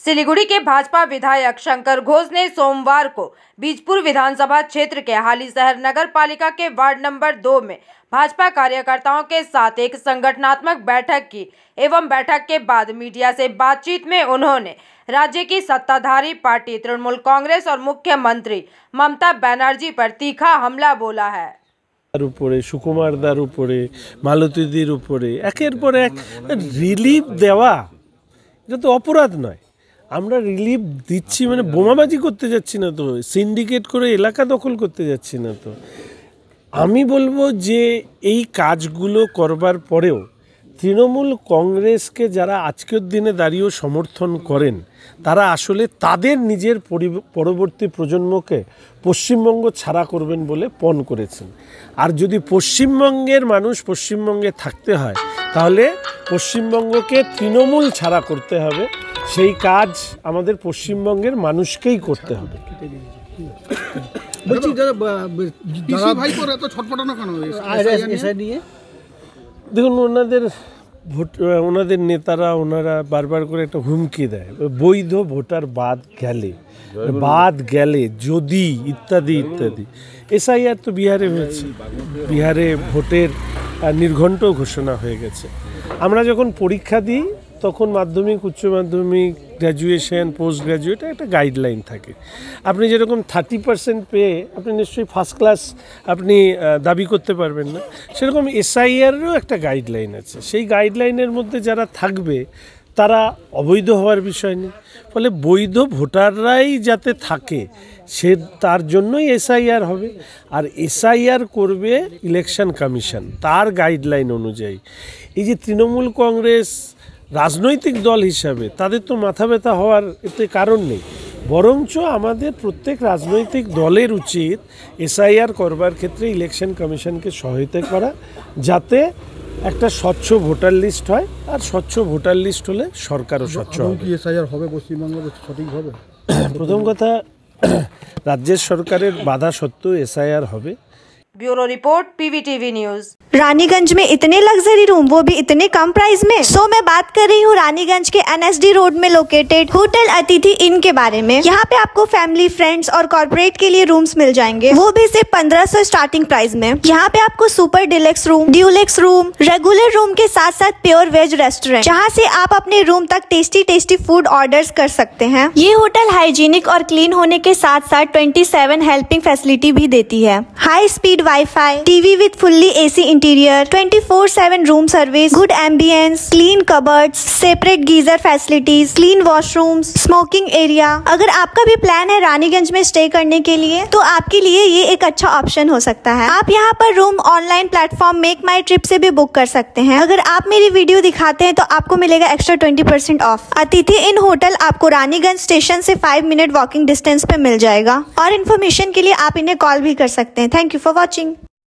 सिलीगुड़ी के भाजपा विधायक शंकर घोष ने सोमवार को बीजपुर विधानसभा क्षेत्र के हाली शहर नगर पालिका के वार्ड नंबर 2 में भाजपा कार्यकर्ताओं के साथ एक संगठनात्मक बैठक की एवं बैठक के बाद मीडिया से बातचीत में उन्होंने राज्य की सत्ताधारी पार्टी तृणमूल कांग्रेस और मुख्यमंत्री ममता बनर्जी पर तीखा हमला बोला है। सुकुमारदार मालतीदिर एकेर पर एक रिलिफ देवा तो अपराध नय। আমরা রিলিফ দিচ্ছি মানে বোমাবাজি করতে যাচ্ছি না তো, সিন্ডিকেট করে এলাকা দখল করতে যাচ্ছি না তো। আমি বলবো যে এই কাজগুলো করবার পরেও তৃণমূল কংগ্রেসকে যারা আজকের দিনে দাঁড়িয়েও সমর্থন করেন তারা আসলে তাদের নিজের পরবর্তী প্রজন্মকে পশ্চিমবঙ্গ ছাড়া করবেন বলে পণ করেছেন। আর যদি পশ্চিমবঙ্গের মানুষ পশ্চিমবঙ্গে থাকতে হয় তাহলে পশ্চিমবঙ্গকে তৃণমূল ছাড়া করতে হবে। সেই কাজ আমাদের পশ্চিমবঙ্গের মানুষকেই করতে হবে। দেখুন ওনাদের নেতারা ওনারা বারবার করে একটা হুমকি দেয়, বৈধ ভোটার বাদ গেলে যদি ইত্যাদি ইত্যাদি। এসআইআর তো বিহারে হয়েছে, বিহারে ভোটের নির্ঘণ্ট ঘোষণা হয়ে গেছে। আমরা যখন পরীক্ষা দিই তখন মাধ্যমিক উচ্চ মাধ্যমিক গ্র্যাজুয়েশন পোস্ট গ্র্যাজুয়েট একটা গাইডলাইন থাকে। আপনি যেরকম 30% পেয়ে আপনি নিশ্চয়ই ফার্স্ট ক্লাস আপনি দাবি করতে পারবেন না, সেরকম এসআইআরেরও একটা গাইডলাইন আছে। সেই গাইডলাইনের মধ্যে যারা থাকবে তারা অবৈধ হওয়ার বিষয় নেই। ফলে বৈধ ভোটাররাই যাতে থাকে সে তার জন্যই এসআইআর হবে। আর এসআইআর করবে ইলেকশন কমিশন তার গাইডলাইন অনুযায়ী। এই যে তৃণমূল কংগ্রেস রাজনৈতিক দল হিসাবে তাদের তো মাথা ব্যথা হওয়ার এতে কারণ নেই, বরঞ্চ আমাদের প্রত্যেক রাজনৈতিক দলের উচিত এসআইআর করবার ক্ষেত্রে ইলেকশন কমিশনকে সহায়তা করা, যাতে একটা স্বচ্ছ ভোটার লিস্ট হয়। আর স্বচ্ছ ভোটার লিস্ট হলে সরকারও স্বচ্ছ হবে। এসআইআর হবে পশ্চিমবঙ্গে সঠিকভাবে? প্রথম কথা, রাজ্যের সরকারের বাধা সত্ত্বেও এসআইআর হবে। Bureau report PVTV news. Raniganj में इतने लग्जरी रूम, वो भी इतने कम प्राइस में। सो मैं बात कर रही हूँ रानीगंज के एनएसडी रोड में लोकेटेड होटल अतिथि इन के बारे में। यहाँ पे आपको फैमिली, फ्रेंड्स और कॉर्पोरेट के लिए रूम्स मिल जाएंगे, वो भी सिर्फ 1500 स्टार्टिंग प्राइस में। यहाँ पे आपको super deluxe room, Dulux room, regular room के साथ साथ प्योर वेज रेस्टोरेंट, जहाँ से आप अपने रूम तक टेस्टी फूड ऑर्डर्स कर सकते हैं। ये होटल हाइजीनिक और क्लीन होने के साथ साथ 27 हेल्पिंग फैसिलिटी भी देती है। High speed wifi, TV with fully AC interior, 24/7 room service, good ambience, clean cupboards, separate geyser facilities, clean washrooms, smoking area. अगर आपका भी प्लान है रानीगंज में स्टे करने के लिए तो आपके लिए ये एक अच्छा ऑप्शन हो सकता है। आप यहाँ पर रूम ऑनलाइन प्लेटफॉर्म मेक माई ट्रिप से भी बुक कर सकते हैं। अगर आप मेरी वीडियो दिखाते हैं तो आपको मिलेगा एक्स्ट्रा 20% ऑफ। अतिथि इन होटल आपको रानीगंज स्टेशन से 5 मिनट वॉकिंग डिस्टेंस पे मिल जाएगा। और इन्फॉर्मेशन के लिए आप इन्हें कॉल भी कर सकते हैं। Thank you for watching.